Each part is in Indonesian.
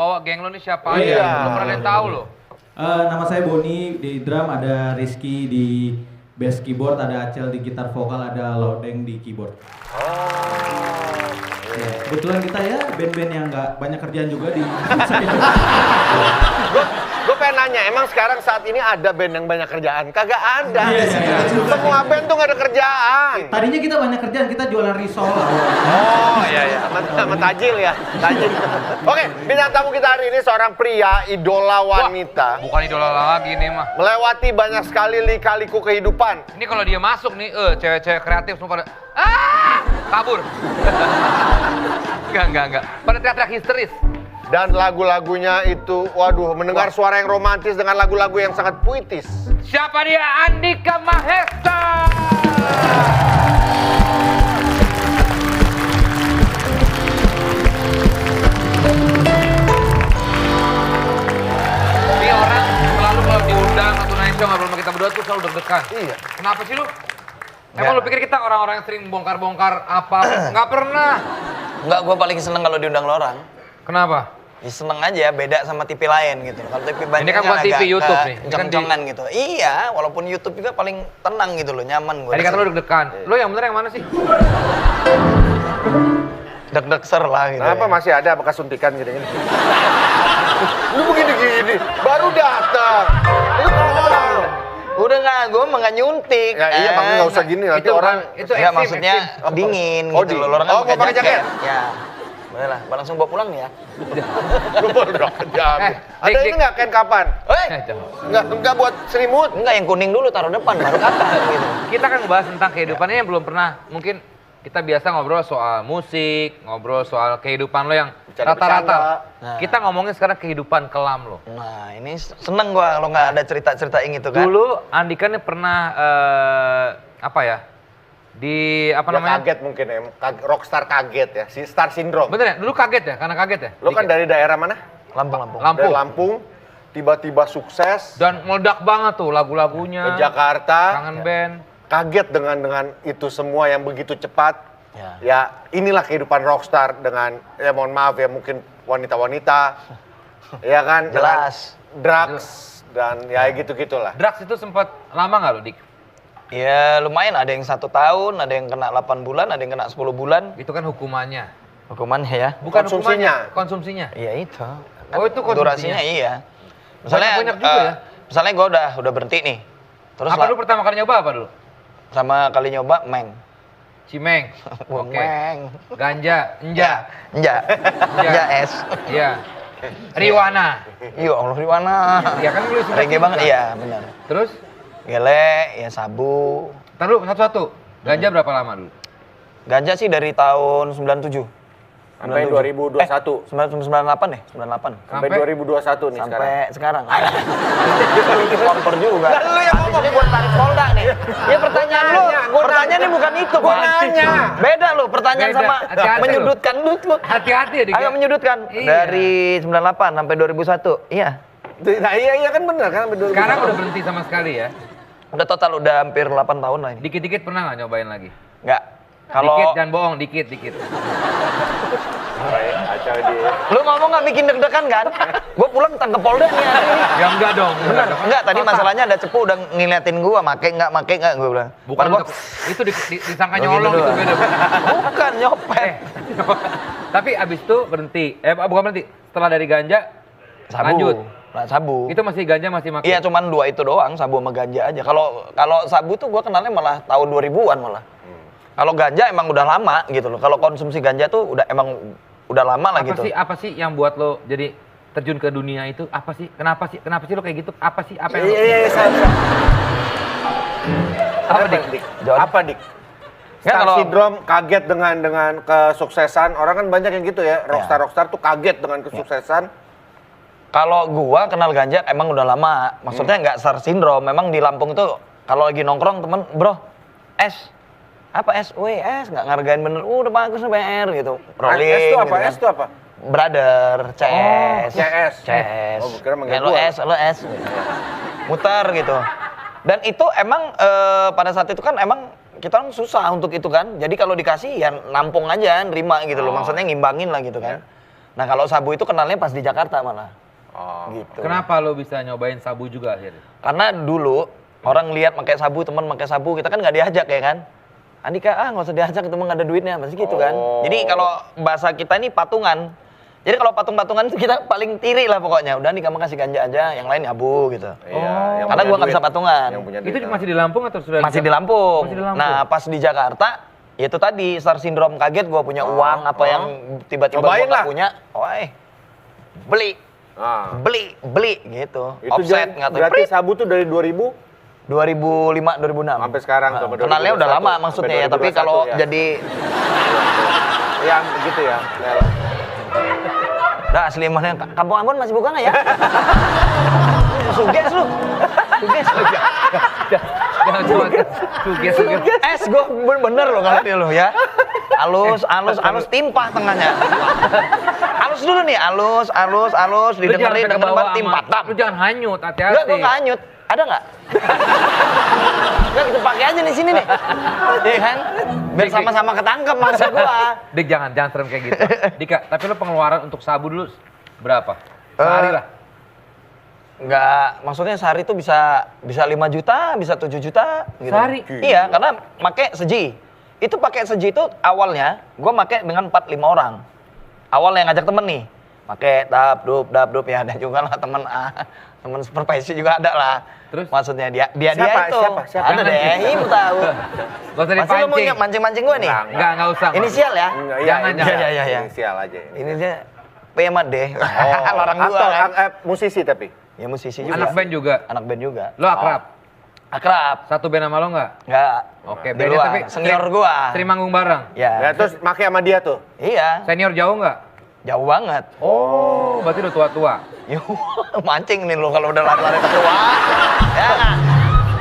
bawa geng lo nih siapa Iya. aja? Belum pernah ada yang tahu lo. Nama saya Boni, di drum ada Rizky, di bass keyboard ada Acel, di gitar vokal ada Lodeng di keyboard. Ya, kebetulan kita ya band-band yang nggak banyak kerjaan juga di Gue pengen nanya, emang sekarang saat ini ada band yang banyak kerjaan? Kagak ada. Iya. Semua band tuh gak ada kerjaan. Tadinya kita banyak kerjaan, kita jualan risol lah. Oh iya, sama Tajil ya. Tajil. Oke, bintang tamu kita hari ini seorang pria, idola wanita. Bukan idola lagi nih mah. Melewati banyak sekali lika-liku kehidupan. Ini kalau dia masuk nih, cewek-cewek kreatif semua pada kabur. Enggak. Pada teriak-teriak histeris. Dan lagu-lagunya itu, waduh, mendengar suara yang romantis dengan lagu-lagu yang sangat puitis. Siapa dia? Andika Mahesa. Ini orang selalu kalau diundang atau naik show ngobrol sama kita berdua tuh selalu deg-degan. Iya. Kenapa sih lu? Emang lu pikir kita orang-orang yang sering bongkar-bongkar apa? Nggak pernah. Enggak, gue paling seneng kalau diundang lo orang. Kenapa? Ya seneng aja, beda sama TV lain gitu. Kalau TV banyak Ini kan bukan TV YouTube nih. Ini kan Cong-congan gitu. Iya, walaupun YouTube juga paling tenang gitu loh, nyaman gue. Tadi kata lu deg-degan. Lu yang bener yang mana sih? Deg-deg-ser lah gitu. Kenapa masih ada bekas suntikan gini-gini? Lu begini-gini, baru datang. Lu kenapa? Udah nggak, gue mah nggak nyuntik. Ya iya, makanya nggak usah gini nanti Itu orang. itu Ya ekstrim, maksudnya ekstrim. dingin Oh, gitu dingin. loh. Orang kan Oh, mau pakai jaket? Ya. Boleh lah, langsung bawa pulang nih ya. Lu udah jago. Ada Dik, ini nggak kain kapan? Enggak buat selimut. Enggak, yang kuning dulu taruh depan, baru kata gitu. Kita kan ngebahas tentang kehidupannya yang belum pernah. Mungkin kita biasa ngobrol soal musik, ngobrol soal kehidupan lo yang Bercanda-bercanda. rata-rata. Nah. Kita ngomongin sekarang kehidupan kelam lo. Nah, ini seneng gua kalau nggak ada cerita-cerita yang itu kan. Dulu Andika nih pernah apa ya? Di apa Dia namanya? kaget mungkin ya, rockstar kaget ya, si star syndrome. Bener ya? Dulu kaget ya? Karena kaget ya? Lu kan dari daerah mana? Lampung. Dari Lampung. Lampung, tiba-tiba sukses Dan meledak banget tuh lagu-lagunya. ke Jakarta. Kangen band. Kaget dengan itu semua yang begitu cepat. Ya. Ya inilah kehidupan rockstar dengan, ya mohon maaf ya mungkin wanita-wanita. Ya kan? Dengan Jelas. drugs dan ya gitu-gitulah. Drugs itu sempat lama nggak lo, Dik? Ya lumayan, ada yang 1 tahun, ada yang kena 8 bulan, ada yang kena 10 bulan. Itu kan hukumannya. Hukumannya ya. Bukan Konsumsinya. hukumannya, konsumsinya. Iya itu. Oh, itu konsumsinya. Durasinya iya. Banyak juga ya? Misalnya gue udah berhenti nih. Terus Apa dulu pertama kali nyoba apa dulu? sama kali nyoba meng. Cimeng. Oke. Meng. Ganja, enja. Enggak. Enggak es. Iya. Riwana. Iya Allah Riwana. Iya kan lu suka Reggae juga. banget, iya benar. Terus, Gele, ya sabu. taruh satu-satu. Ganja berapa lama dulu? Ganja sih dari tahun 97. Sampai 2021. 98 deh, 98. Sampai Sampai? 2021 nih Sampai sekarang. Kompor juga. Kan lu yang ngomong. Ini buat tarik Polda nih. Ya pertanyaan lu, pertanyaannya bukan itu, Gua Pak. nanya. Beda lu pertanyaan Beda. sama Hati-hati lu. menyudutkan lu. Hati-hati ya, Dik. Agak menyudutkan. Iya. Dari 98 sampai 2001. Iya. Nah iya kan bener kan. Sekarang udah berhenti sama sekali ya? Udah total udah hampir 8 tahun lah ini. Dikit-dikit pernah nggak nyobain lagi? Enggak. Dikit, Kalau jangan bohong, dikit-dikit. Acau dia. lu ngomong nggak bikin deg-degan kan? Gue pulang tangkep Polda nih hari ini. Ya enggak dong. Bener, enggak, tadi masalahnya ada cepu udah ngeliatin gua, make nggak gue bilang. Bukan Gua, untuk, itu disangka Oh, gitu nyolong itu doang. beda. bukan nyopet. Tapi abis itu berhenti, bukan berhenti, setelah dari ganja, Sabu. lanjut. Nah, sabu. Itu masih ganja masih makin? Iya, cuman 2 itu doang, sabu sama ganja aja. Kalau sabu tuh gua kenalnya malah tahun 2000-an malah. Kalau ganja emang udah lama gitu loh. Kalau konsumsi ganja tuh emang udah lama lah gitu. Apa sih yang buat lo jadi terjun ke dunia itu? Apa sih? Kenapa sih lo kayak gitu? Apa sih? Apa yang Iya, Apa, Dik? John? Apa dik? Nggak, Star kalau- syndrome kaget dengan kesuksesan. Orang kan banyak yang gitu ya. Rockstar tuh kaget dengan kesuksesan. Kalau gua kenal ganja emang udah lama. Maksudnya nggak star syndrome. Memang di Lampung tuh kalau lagi nongkrong temen, bro, es. Apa es? Wih, es nggak ngargain bener. Udah bagus nih BR gitu. Rolling. S tuh apa? gitu kan. S tuh apa? Brother, CS. CS. CS. Oh, gua kira manggil Ya, lo gua. es. Muter gitu. Dan itu emang pada saat itu kan emang kita kan susah untuk itu kan. Jadi kalau dikasih ya nampung aja, nerima gitu loh. Maksudnya ngimbangin lah gitu kan. Nah kalau sabu itu kenalnya pas di Jakarta malah. Oh. Gitu. Kenapa lo bisa nyobain sabu juga akhirnya? Karena dulu orang lihat pakai sabu, teman pakai sabu, kita kan nggak diajak ya kan. Andika, nggak usah diajak, temen nggak ada duitnya, masih gitu kan. Jadi kalau bahasa kita ini patungan. Jadi kalau patung-patungan itu kita paling tiri lah pokoknya. Udah Andika kasih ganja aja, yang lain nyabu gitu. Iya, yang Karena punya gua nggak duit. bisa patungan. Yang punya Itu duit, masih di Lampung atau sudah? Masih di Lampung. Masih di Lampung. Nah pas di Jakarta, ya itu tadi star syndrome kaget, gua punya uang apa yang tiba-tiba Cobain gua nggak lah. punya. Beli, Ah. beli gitu. Itu Offset nggak tahu. berarti Prit. sabu tuh dari 2000 2005, 2006. sampai sekarang tuh. sampai Kenalnya udah 2021, lama maksudnya ya, sampai tapi 2021 kalau ya. jadi Ya begitu ya. udah asli mana Kampung Ambon masih buka nggak ya? Suges lu. Suges. Jangan cuma suges. Gue bener loh kalau dia lo ya. Alus timpah tengahnya. Alus dulu nih, alus, didengerin denger timpah tam. Lu jangan hanyut, hati-hati. Enggak, gue nggak hanyut. Ada nggak? Enggak, kita pakai aja di sini nih. Iya kan? Biar sama-sama ketangkep maksud gua. Dik jangan serem kayak gitu. Dika, tapi lu pengeluaran untuk sabu dulu berapa? Sehari lah. Enggak, maksudnya sehari itu bisa 5 juta, bisa 7 juta gitu. Sehari? Iya, karena pakai seji. Itu pakai seji itu awalnya gua pakai dengan 4-5 orang. Awalnya ngajak temen nih. Pakai dap dup ya ada juga lah temen temen supervisi juga ada lah. Terus? Maksudnya dia Siapa? itu. Siapa? Ada deh, ibu tahu. Gak usah Pasti lu mau dipancing. mancing-mancing gue nih? Enggak usah. Inisial ya? Jangan, Iya. Inisial aja. Ini dia P sama D. Orang dua Aktor, kan. musisi tapi. Ya musisi juga. Anak band juga. Anak band juga. Lo akrab? Akrab. Satu band sama lo nggak? Enggak. Oke, Di bandnya luar. tapi Senior gua. sering manggung bareng. Ya, Ya. terus make sama dia tuh. Iya. Senior jauh nggak? Jauh banget. Oh, berarti udah tua-tua. Yuh, mancing nih lo kalau udah lari-lari ketua. Ya nggak?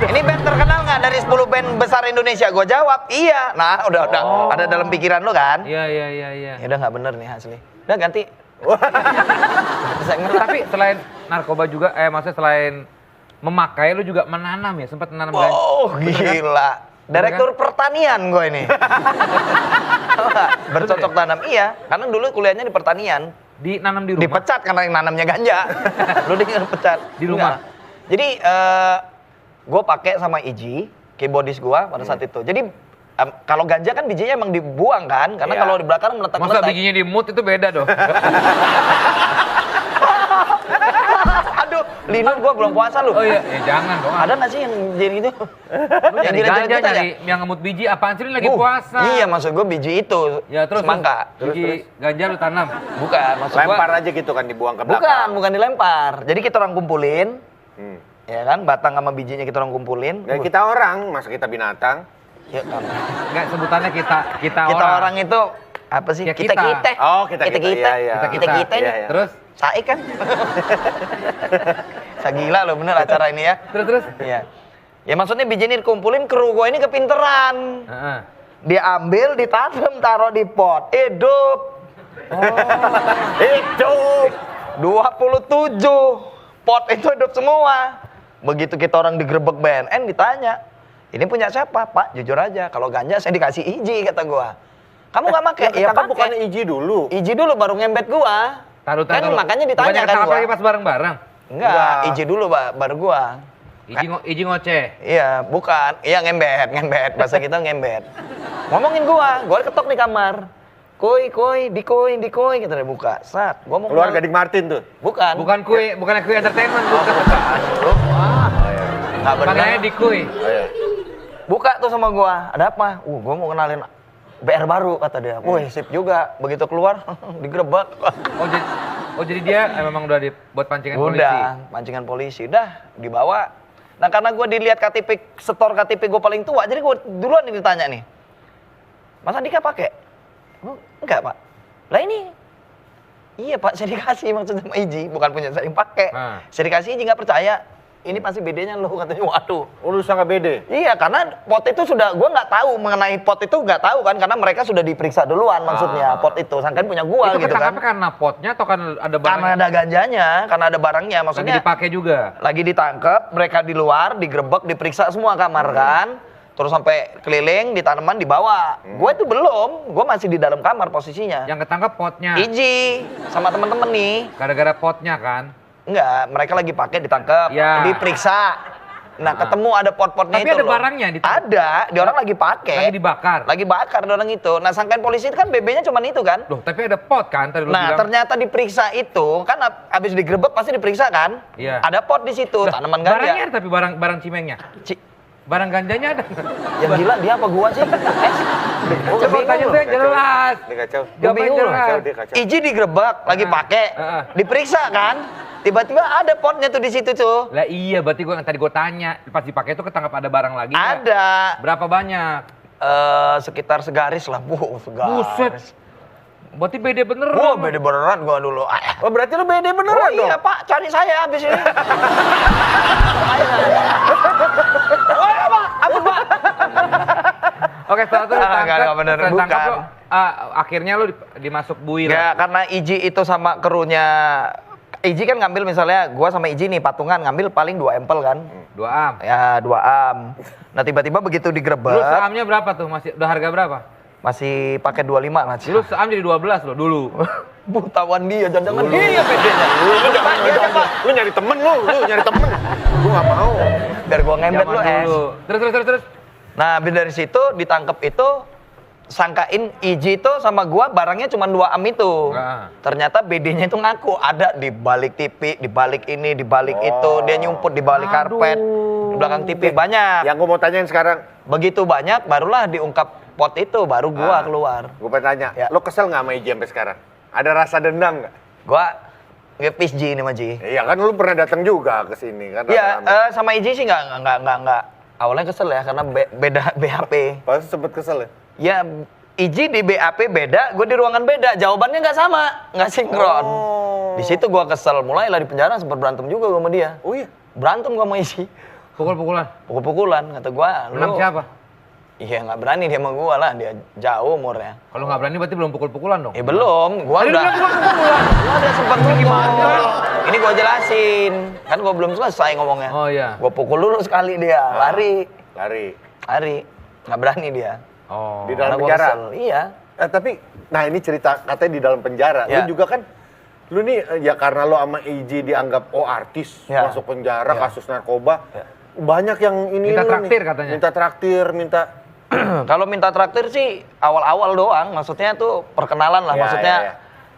Ini band terkenal nggak dari 10 band besar Indonesia? Gue jawab, iya. Nah, udah ada dalam pikiran lo kan? Iya. Ya udah nggak bener nih asli. Udah ganti. Tapi selain narkoba juga, maksudnya selain memakai, lu juga menanam ya? Sempat menanam ganja? Oh, gila. Direktur pertanian gue ini. Bercocok tanam, iya. Karena dulu kuliahnya di pertanian. Nanam di rumah? Dipecat karena yang nanamnya ganja. Lu dipecat. Di rumah? Enggak. Jadi gue pakai sama Iji, keyboardis gue pada saat itu. Jadi kalau ganja kan bijinya emang dibuang kan, karena Iya. kalau di belakang Masa meletak-meletak. bijinya di mood itu beda dong? Aduh, Lino gue belum puasa lu. Oh iya, jangan dong. Ada nggak sih yang jadi gitu? Lu Yang nyari gila-gila ganja, gitu nyari yang ngemut biji, apaan sih lu lagi puasa? Iya, maksud gue biji itu. Ya terus semangka. biji ganja lu tanam. Bukan, maksud gue. Lempar aja gitu kan dibuang ke belakang. Bukan dilempar. Jadi kita orang kumpulin, Hmm. ya kan, batang sama bijinya kita orang kumpulin. Ya kita orang, masa kita binatang. Ya, kan. Enggak, sebutannya kita Kita orang itu apa sih? Ya, kita. kita. Oh, kita. Kita. Iya. Kita nih. Iya, iya. Terus? Saik kan? Sagila lo bener acara ini ya. Terus? Iya. Ya maksudnya biji ini dikumpulin, kru gue ini kepinteran. Heeh. Diambil, ditanam, taruh di pot. Hidup. Hidup. 27 pot itu hidup semua. Begitu kita orang digerebek BNN ditanya, ini punya siapa? Pak, jujur aja, kalau ganja saya dikasih Iji kata gua. Kamu nggak pakai? Iya Kan pakai. bukannya Iji dulu. Iji dulu baru ngembet gua. Taruh. Kan makanya ditanya Bukannya kan ketangkap gua. lagi pas bareng-bareng. Enggak, Iji dulu baru gua. Iji ngoceh. Iya, bukan. Iya ngembet. Bahasa kita ngembet. Ngomongin gua ketok di kamar. Koi, dikoi, kita udah buka. Sat, gua mau Keluar kenal- Gading Martin tuh. Bukan. Bukannya kue entertainment, bukan. Lu. Nggak benar. Panggilannya di kue. Oh, iya. Buka tuh sama gua, ada apa? Gua mau kenalin BR baru kata dia. Wih, sip juga. Begitu keluar, digerebek. Oh jadi dia memang udah buat pancingan polisi. Udah, pancingan polisi. Udah, dibawa. Nah karena gua dilihat KTP, setor KTP gua paling tua, jadi gua duluan nih ditanya nih. Mas Andika pakai? Enggak, Pak. Lah ini, iya Pak, saya dikasih maksudnya sama Iji, bukan punya saya yang pakai. Saya dikasih Iji nggak percaya. Ini pasti bedanya lo katanya, waduh. Oh, lu sangat bede. Iya, karena pot itu sudah, gua nggak tahu mengenai pot itu nggak tahu kan, karena mereka sudah diperiksa duluan maksudnya pot itu, sangkain punya gua Itu gitu kan. ketangkapnya karena potnya atau kan ada barang? Karena ada ganjanya, karena ada barangnya, maksudnya. Lagi dipakai juga. Lagi ditangkap, mereka di luar, digerebek, diperiksa semua kamar kan. terus sampai keliling di tanaman dibawa. Gue itu belum, gue masih di dalam kamar posisinya. Yang ketangkap potnya. Iji sama temen-temen nih. Gara-gara potnya kan. Enggak, mereka lagi pakai ditangkap, Ya. diperiksa. Nah, ketemu ada pot-potnya Tapi itu ada loh. barangnya ditangkap. Ada, di orang lagi pakai. Lagi dibakar. Lagi bakar di orang itu. Nah, sangkaan polisi itu kan BB-nya cuma itu kan. Loh, tapi ada pot kan tadi lu Nah, bilang. ternyata diperiksa itu kan abis digerebek pasti diperiksa kan. Iya. Ada pot di situ, Lah, tanaman ganja. barangnya ada tapi barang cimengnya. Barang ganjanya ada. Yang gila dia apa gua sih? Coba tanya saya jelas. Dia kacau. Jawabannya bingung. jelas. Dia kacau. Iji digerebek, lagi pakai, diperiksa kan. Tiba-tiba ada potnya tuh di situ tuh. Lah iya, berarti tadi gua tanya, pas dipakai itu ketangkap ada barang lagi nggak? Ada. Berapa banyak? Sekitar segaris lah, segaris. Buset. Berarti beda beneran. Wah, beda beneran gua dulu. Oh, berarti lu BD beneran Oh dong? iya Pak, cari saya habis ini. Oh iya Pak, apa Pak? Oke, setelah itu Enggak, bener, setelah ditangkap bukan. lu, akhirnya lu dimasuk buir. Enggak, karena Iji itu sama krunya, Iji kan ngambil misalnya, gua sama Iji nih patungan ngambil paling 2 empel kan. 2 am. Ya 2 am. Nah tiba-tiba begitu Dulu digerebek, seamnya berapa tuh? Masih udah harga berapa? masih pakai 25 lah. Dulu seam jadi 12 loh dulu. Tawan dia, jangan-jangan dia bedanya. Lu nyari temen lu nyari temen. Gua nggak mau. Biar gua ngembet Zaman lu es. dulu. Terus. Nah habis dari situ ditangkap itu, sangkain Iji itu sama gua barangnya cuma 2 am itu. Nah. Ternyata BD-nya itu ngaku ada di balik TV, di balik ini, di balik itu, dia nyumput di balik karpet, di belakang TV banyak. Yang gua mau tanyain sekarang, Begitu banyak barulah diungkap pot itu, baru gua keluar. gua pengen tanya, Ya. lu kesel nggak sama Iji sampai sekarang? Ada rasa dendam nggak? Gua ngepis Ji ini mah Ji. Iya kan lu pernah datang juga ke sini kan? Iya, rame-rame. sama Iji sih nggak. Awalnya kesel ya karena beda BHP. Pasti sempet kesel ya? Ya Iji di BAP beda, gue di ruangan beda. Jawabannya nggak sama, nggak sinkron. Oh. Di situ gue kesel, mulailah di penjara sempat berantem juga gue sama dia. Oh iya? Berantem gue sama Iji, Pukul-pukulan. pukul-pukulan kata gue. Menang siapa? Iya nggak berani dia sama gue lah, dia jauh umurnya. Kalau nggak berani berarti belum pukul-pukulan dong. Belum, gue Tadi lu udah. bilang pukul-pukulan. Gua udah sempat gimana? Ini gue jelasin, kan gue belum selesai ngomongnya. Oh iya. Gue pukul dulu sekali dia, lari, nggak berani dia. Oh. Di dalam Karena gua penjara? kesel. Iya. Tapi, nah ini cerita katanya di dalam penjara. Ya. Lu juga kan, lu nih ya karena lu sama Iji dianggap artis, Ya. masuk penjara, Ya. kasus narkoba. Ya. Banyak yang ini Minta lu traktir nih. katanya. Minta traktir, minta... Kalau minta traktir sih awal-awal doang, maksudnya tuh perkenalan lah, Ya, maksudnya ya, ya.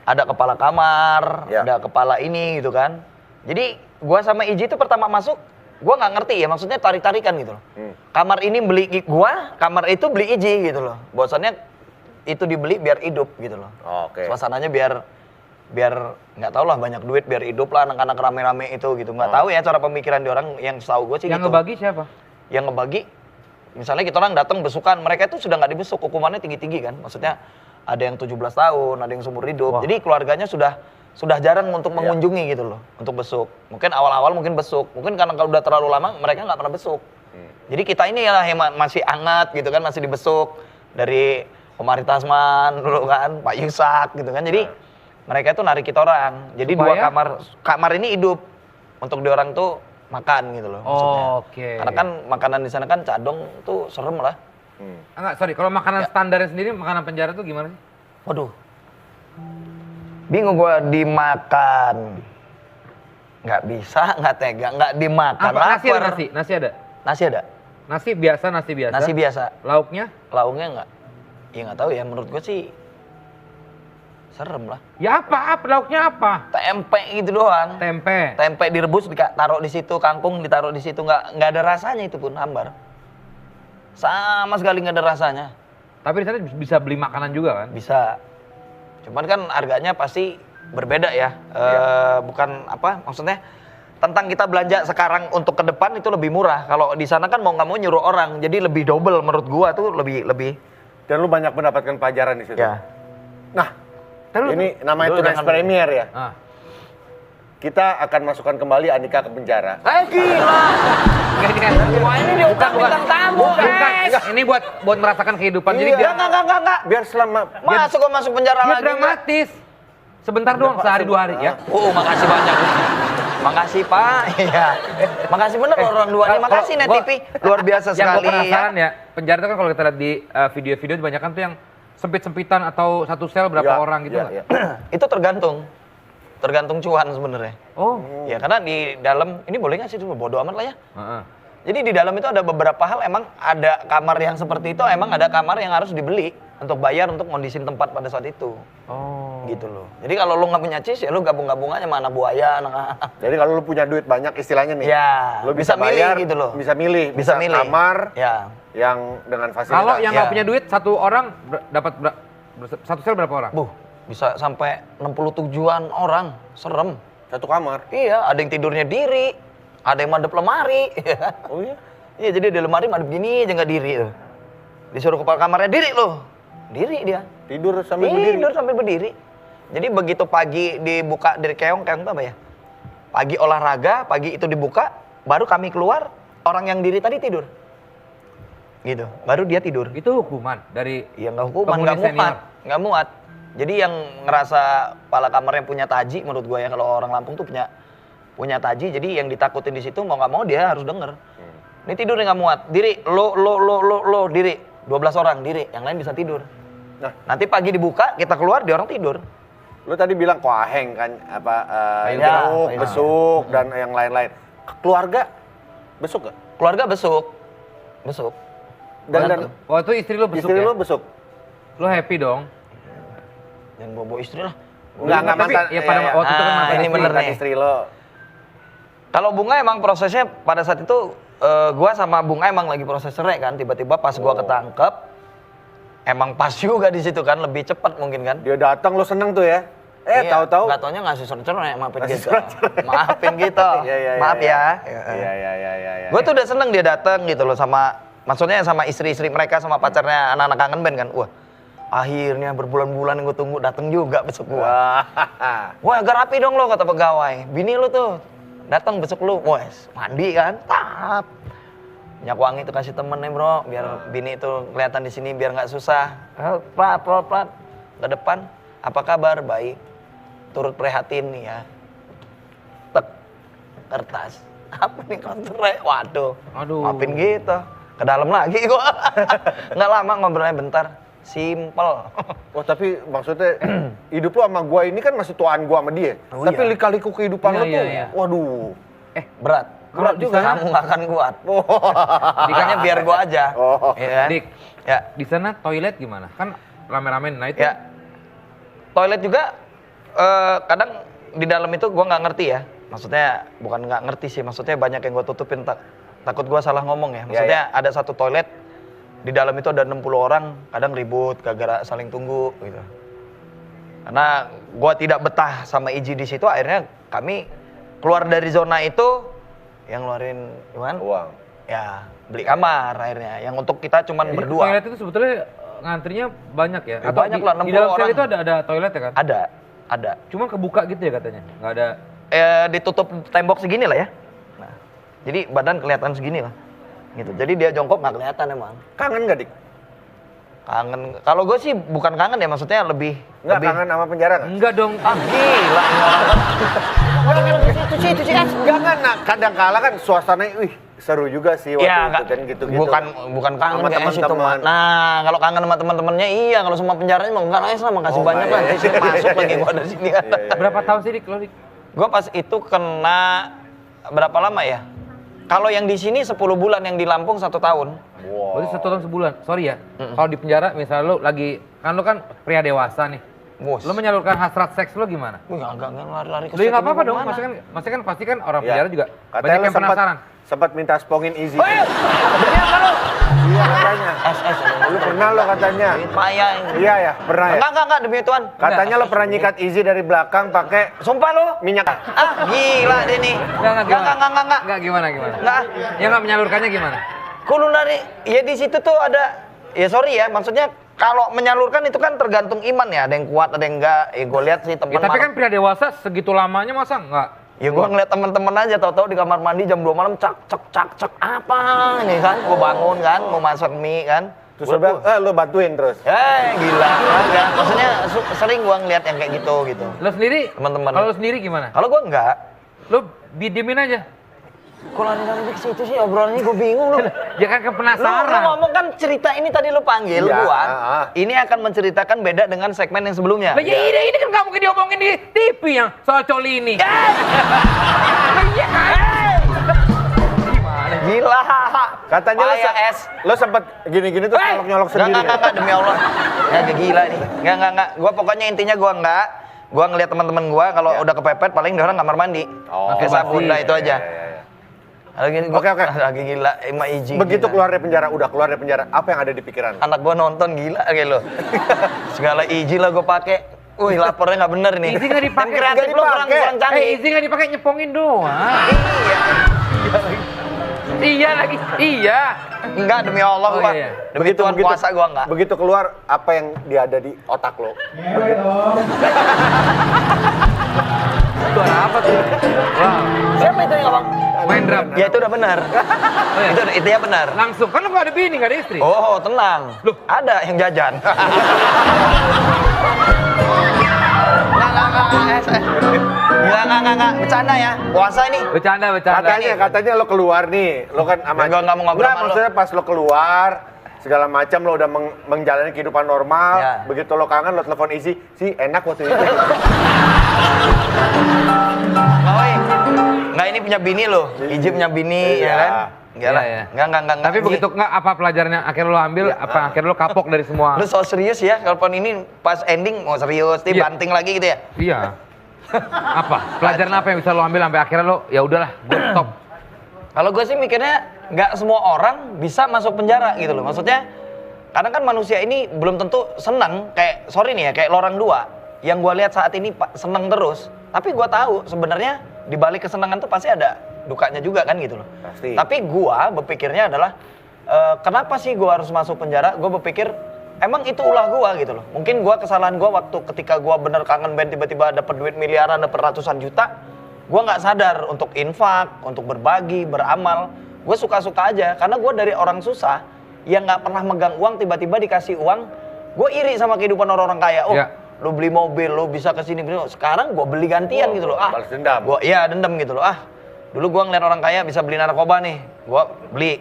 ada kepala kamar, Ya. ada kepala ini gitu kan. Jadi gua sama Iji tuh pertama masuk, gua nggak ngerti ya, maksudnya tarik-tarikan gitu loh. Kamar ini beli gua, kamar itu beli Iji gitu loh. Bosannya itu dibeli biar hidup gitu loh. Oke. Suasananya biar nggak tahu lah banyak duit biar hidup lah anak-anak rame-rame itu gitu. Nggak tahu ya cara pemikiran di orang yang setahu gue sih Yang gitu. ngebagi siapa? Yang ngebagi, misalnya kita orang datang besukan, mereka itu sudah nggak dibesuk, hukumannya tinggi-tinggi kan. Maksudnya ada yang 17 tahun, ada yang seumur hidup. Jadi keluarganya sudah jarang untuk mengunjungi gitu loh, untuk besuk. Mungkin awal-awal mungkin besuk, mungkin karena kalau udah terlalu lama mereka nggak pernah besuk. Jadi kita ini ya yang masih hangat gitu kan, masih dibesuk dari Om Ari Tasman dulu kan, Pak Yusak gitu kan. Jadi mereka itu narik kita orang. Jadi Supaya? kamar ini hidup untuk di orang tuh makan gitu loh maksudnya. Oke. Karena kan makanan di sana kan cadong tuh serem lah. Enggak, sorry. Kalau makanan standarnya sendiri, makanan penjara tuh gimana sih? Waduh. Bingung gua dimakan. Nggak bisa, nggak tega, nggak dimakan. Apa? Nasi ada lapar. nasi? Nasi ada? Nasi ada. Nasi biasa, nasi biasa. Nasi biasa. Lauknya? Lauknya nggak. Ya nggak tahu ya, menurut gua sih serem lah. Ya apa? Lauknya apa? Tempe gitu doang. Tempe. Tempe direbus, taruh di situ, kangkung ditaruh di situ, nggak ada rasanya itu pun hambar. Sama sekali nggak ada rasanya. Tapi di sana bisa beli makanan juga kan? Bisa. Cuman kan harganya pasti berbeda ya. Bukan apa, maksudnya tentang kita belanja sekarang untuk ke depan itu lebih murah. Kalau di sana kan mau nggak mau nyuruh orang, jadi lebih double menurut gua tuh lebih. Dan lu banyak mendapatkan pelajaran di situ. Ya. Nah, ini namanya Dulu tunas jangan- premier ya. Ah. Kita akan masukkan kembali Andika ke penjara. Gila. Enggak, ini kan. Wah ini diundang bintang tamu, guys. Ini buat merasakan kehidupan. Jadi Iya. biar Enggak. Biar selama... Masuk penjara biar lagi. dramatis. Sebentar doang, sehari 2 hari ya. Makasih banyak. Makasih Pak. Iya. Makasih bener loh orang dua nih. Makasih Net TV. Luar biasa Yang gue sekali. penasaran ya, penjara itu kan kalau kita lihat di video-video kebanyakan tuh yang sempit-sempitan atau satu sel berapa orang gitu nggak? Itu tergantung cuan sebenarnya. Oh. Ya karena di dalam ini boleh nggak sih cuma bodo amat lah ya. Heeh. Jadi di dalam itu ada beberapa hal emang ada kamar yang seperti itu, emang ada kamar yang harus dibeli untuk bayar untuk ngondisin tempat pada saat itu. Oh. Gitu loh. Jadi kalau lu nggak punya cis ya lu gabung-gabung aja sama anak buaya, anak. Jadi kalau lu punya duit banyak istilahnya nih. Ya, Lu bisa milih bayar, gitu loh. Bisa milih. Bisa milih. Kamar Ya. yang dengan fasilitas. Kalau yang nggak Ya. punya duit, satu orang dapat satu sel berapa orang? Bisa sampai 67-an orang. Serem. Satu kamar. Iya, ada yang tidurnya diri, ada yang madep lemari. Oh iya? Iya, jadi di lemari madep gini aja nggak diri tuh. Disuruh kepala kamarnya diri loh. Diri dia. Tidur sambil berdiri. Tidur sambil berdiri. Jadi begitu pagi dibuka dari keong itu apa ya? Pagi olahraga, pagi itu dibuka, baru kami keluar, orang yang diri tadi tidur. Gitu, baru dia tidur. Itu hukuman dari Iya nggak hukuman, penghuni nggak muat. Jadi yang ngerasa kepala kamarnya punya taji, menurut gue ya kalau orang Lampung tuh punya taji, jadi yang ditakutin di situ mau nggak mau dia harus denger. Ini tidur nggak muat, diri, lo, diri, 12 orang diri, yang lain bisa tidur. Nah. Nanti pagi dibuka, kita keluar, dia orang tidur. Lu tadi bilang koaheng kan, Ayo, jeruk, ya. besuk, dan yang lain-lain. Keluarga besuk gak? Keluarga besuk. Dan waktu istri lu besuk istri ya? lu besuk? Lu happy dong? Jangan bobo istri lah. Enggak Tapi mantan. ya pada waktu itu kan mantan ini istri. bener mantan nih. istri lo. Kalau Bunga emang prosesnya pada saat itu gua sama Bunga emang lagi proses cerai kan, tiba-tiba pas gua ketangkep emang pas juga di situ kan, lebih cepat mungkin kan. Dia datang lu seneng tuh ya? Iya, tahu-tahu. nggak taunya ngasih surat cerai, maafin Ngasih gitu. surat cerai. Maafin gitu. Iya, Maaf ya. Iya. Gue tuh udah seneng dia datang gitu loh sama, maksudnya sama istri-istri mereka sama pacarnya anak-anak kangen band kan. Wah, akhirnya berbulan-bulan gue tunggu datang juga besok gua. Wah, agak rapi dong lo kata pegawai. Bini lu tuh datang besok lu. Wes, mandi kan. Tap. Minyak wangi tuh kasih temen nih bro, biar bini itu kelihatan di sini biar nggak susah. Plat. Ke depan, apa kabar? Baik. Turut prihatin nih ya. Tek. Kertas. Apa nih kontrak? Waduh. Aduh. Maafin gitu. Ke dalam lagi gua. Nggak lama ngobrolnya bentar. Simple. Wah tapi maksudnya hidup lu sama gua ini kan masih tuaan gua sama dia. Oh, Tapi iya. lika-liku kehidupan Iya, lu tuh, iya. waduh. Berat. Kalau di sana- Kamu nggak akan kuat. Oh. Makanya biar gua aja. Oh. Iya kan? Dik, Ya. di sana toilet gimana? Kan rame-rame, nah itu Ya. Toilet juga kadang di dalam itu gua nggak ngerti ya. Maksudnya bukan nggak ngerti sih, maksudnya banyak yang gua tutupin takut gua salah ngomong ya. Maksudnya ada satu toilet di dalam itu ada 60 orang, kadang ribut gara-gara saling tunggu gitu. Karena gua tidak betah sama Iji di situ, akhirnya kami keluar dari zona itu yang ngeluarin gimana? Uang. Ya, beli kamar akhirnya yang untuk kita cuman Jadi berdua. Toilet itu sebetulnya ngantrinya banyak ya? Ya, banyak lah, di 60 dalam sel orang. itu ada toilet ya kan? Ada. Cuma kebuka gitu ya katanya? Nggak ada... Ditutup tembok segini lah ya. Nah, jadi badan kelihatan segini lah. Gitu. Jadi dia jongkok nggak kelihatan emang. Kangen gak, Dik? Kangen. Kalau gue sih bukan kangen ya, maksudnya lebih. Enggak kangen sama penjara gak? Enggak dong. Ah gila. Itu sih kan. Jangan, nah, kadang kala kan suasananya, wih seru juga sih waktu Ya, itu nggak, kan gitu-gitu. bukan kangen Sama kayaknya situ teman-teman. mah. Nah, kalau kangen sama teman-temannya iya, kalau sama penjaranya mah enggak lah, makasih Oh, banyak iya, lah. iya. Terus masuk lagi gua dari sini. Berapa tahun sih Dik? Lo, Dik? Gue pas itu kena berapa lama ya? Kalau yang di sini 10 bulan, yang di Lampung 1 tahun. Wow. Berarti 1 tahun sebulan. Sorry ya. Kalau di penjara misalnya lo lagi, kan lo kan pria dewasa nih. Bos. Lo menyalurkan hasrat seks lo gimana? Wih, enggak lari-lari ke Lo ya nggak situ apa-apa dong. gimana? Maksudnya kan pasti kan orang Iya. penjara juga Katanya banyak lu yang penasaran. sempat minta spongin Easy. Oh iya, demi apa lu? Iya katanya. Lu pernah lo katanya. Payah. Iya ya, pernah ya. Enggak demi Tuhan. Katanya lo pernah nyikat Easy dari belakang pakai Sumpah lu? minyak. Ah, gila deh nih. Enggak. Enggak gimana? Enggak. Ya nggak menyalurkannya gimana? Kudu dari ya di situ tuh ada ya sorry ya, maksudnya kalau menyalurkan itu kan tergantung iman ya, ada yang kuat, ada yang enggak. Ya gue lihat sih teman. Ya, tapi kan pria dewasa segitu lamanya masa enggak? ya gue ngeliat teman-teman aja, tahu-tahu di kamar mandi jam 2 malam cak apa ini kan, gue bangun kan, mau masak mie kan. Terus lo bilang, lo bantuin terus. Gila, enggak. Maksudnya sering gue ngeliat yang kayak gitu. Lo sendiri? Teman-teman. Kalau lo sendiri gimana? Kalau gue enggak, Lu diemin aja. Kok lari-lari ke situ sih obrolannya gue bingung lu. Ya kan Lu penasaran. ngomong kan cerita ini tadi lu panggil Iya, gua. ah. Ini akan menceritakan beda dengan segmen yang sebelumnya. Lah ya ini kan nggak mungkin diomongin di TV yang soal coli ini. Lah iya kan? Gimana? Gila. Katanya Payah, es. lo sempet gini-gini tuh nyolok-nyolok sendiri. Enggak, demi Allah. Ya gila nih. Enggak. Gua pokoknya intinya gua enggak. Gua ngeliat teman-teman gua kalau udah kepepet paling dia orang kamar mandi. Oh, Pakai sabun dah itu aja. Iya. Lagi Oke. Lagi gila, emang izin. Begitu gila. keluar dari penjara, udah keluar dari penjara, apa yang ada di pikiran? Anak gua nonton gila kayak lo. Segala izin lah gua pakai. Wih, lapornya nggak bener nih. Izin nggak dipakai. Tim kreatif Nggak lo kurang dipakai. canggih. Izin nggak dipakai nyepongin doang. Iya lagi. Iya. Enggak, demi Allah Oh, gua. iya. Demi Tuhan puasa gua enggak. Begitu keluar, apa yang dia ada di otak lo? Suara apa tuh? Wow. Siapa itu yang ngomong? Main drum. Ya itu udah benar. Itu ya benar. Langsung kan lu nggak ada bini, nggak ada istri. Oh, tenang. Loh. Ada yang jajan. Enggak. Bercanda ya. Puasa ini. Bercanda. Katanya lo keluar nih, lo kan sama. Gua nggak mau ngobrol Nggak, sama lo. maksudnya pas lo keluar, segala macam lo udah menjalani kehidupan normal. Ya. Begitu lo kangen, lo telepon Izzy, sih enak waktu itu. Nggak, ini punya bini loh. Iji punya bini, Iya. ya kan? Enggak lah. Iya. Enggak. Tapi begitu nggak apa pelajarannya akhirnya lo ambil, apa akhirnya lo kapok dari semua? Lu so serius ya, telepon ini pas ending mau serius, Iya. banting lagi gitu ya? Iya. Apa? Pelajaran apa yang bisa lo ambil sampai akhirnya lo ya udahlah, gue stop. Kalau gue sih mikirnya nggak semua orang bisa masuk penjara gitu loh. Maksudnya kadang kan manusia ini belum tentu senang kayak sorry nih ya kayak Lorang 2 yang gue lihat saat ini seneng terus. Tapi gue tahu sebenarnya di balik kesenangan tuh pasti ada dukanya juga kan gitu loh. Pasti. Tapi gue berpikirnya adalah kenapa sih gue harus masuk penjara? Gue berpikir emang itu ulah gue gitu loh. Mungkin gue kesalahan gue waktu ketika gue bener kangen band tiba-tiba dapet duit miliaran, dapet ratusan juta. Gue nggak sadar untuk infak, untuk berbagi, beramal. Gue suka-suka aja karena gue dari orang susah yang nggak pernah megang uang tiba-tiba dikasih uang. Gue iri sama kehidupan orang-orang kaya. Oh, Ya. lu beli mobil, lu bisa kesini. Sekarang gue beli gantian gitu loh. balas dendam. Iya dendam gitu loh. Dulu gue ngeliat orang kaya bisa beli narkoba nih, gue beli.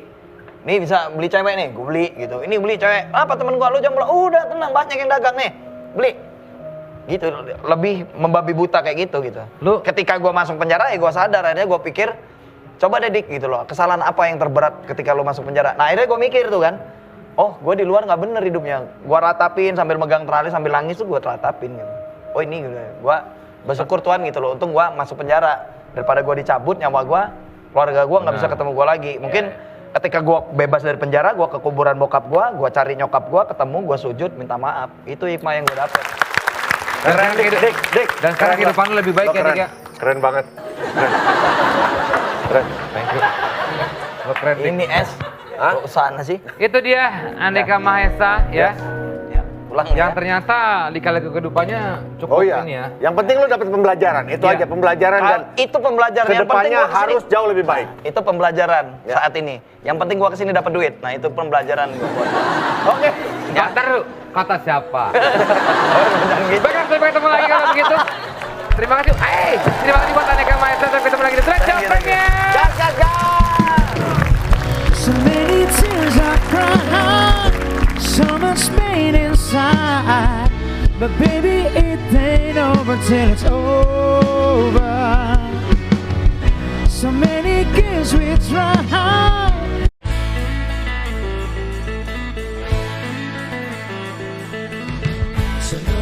Nih bisa beli cewek nih, gue beli gitu. Ini beli cewek. Apa temen gue? Lu jangan bilang, udah tenang banyak yang dagang nih, beli. Gitu, lebih membabi buta kayak gitu. Lu- Ketika gue masuk penjara ya gue sadar, akhirnya gue pikir, coba deh Dik gitu loh, kesalahan apa yang terberat ketika lu masuk penjara. Nah akhirnya gue mikir tuh kan, oh gue di luar nggak bener hidupnya. Gue ratapin sambil megang teralis sambil nangis tuh gue ratapin gitu. Oh ini gue bersyukur Tuhan gitu loh, untung gue masuk penjara. Daripada gue dicabut nyawa gue, keluarga gue nggak bisa ketemu gue lagi. Mungkin ketika gue bebas dari penjara, gue ke kuburan bokap gue cari nyokap gue, ketemu, gue sujud, minta maaf. Itu hikmah yang gue dapet. Dan Dik. Dan sekarang kehidupan lo lebih baik Lo ya, keren. Dik ya? Keren banget. Keren. Thank you. Lo keren, Dik. Ini es, Hah? kok sana sih? Itu dia Andeka Mahesa ya. Ya, pulang Yang ya. ternyata dikala kehidupannya cukup Oh iya. ini ya. Yang penting lo dapet pembelajaran. Itu Iya. aja pembelajaran dan Itu pembelajaran yang penting kedepannya gua kesini. harus jauh lebih baik. Itu pembelajaran Ya. saat ini. Yang penting gua kesini dapat duit. Nah itu pembelajaran gua. Oke. Ya, ntar lu, kata siapa? Jangan gitu. Baiklah, sampai ketemu lagi kalau begitu. Terima kasih. Terima kasih buat Andeka Mahesa. Sampai ketemu lagi di Thread Jawabannya. So many tears I cried, so much pain inside. But baby, it ain't over till it's over. So many games we tried. So no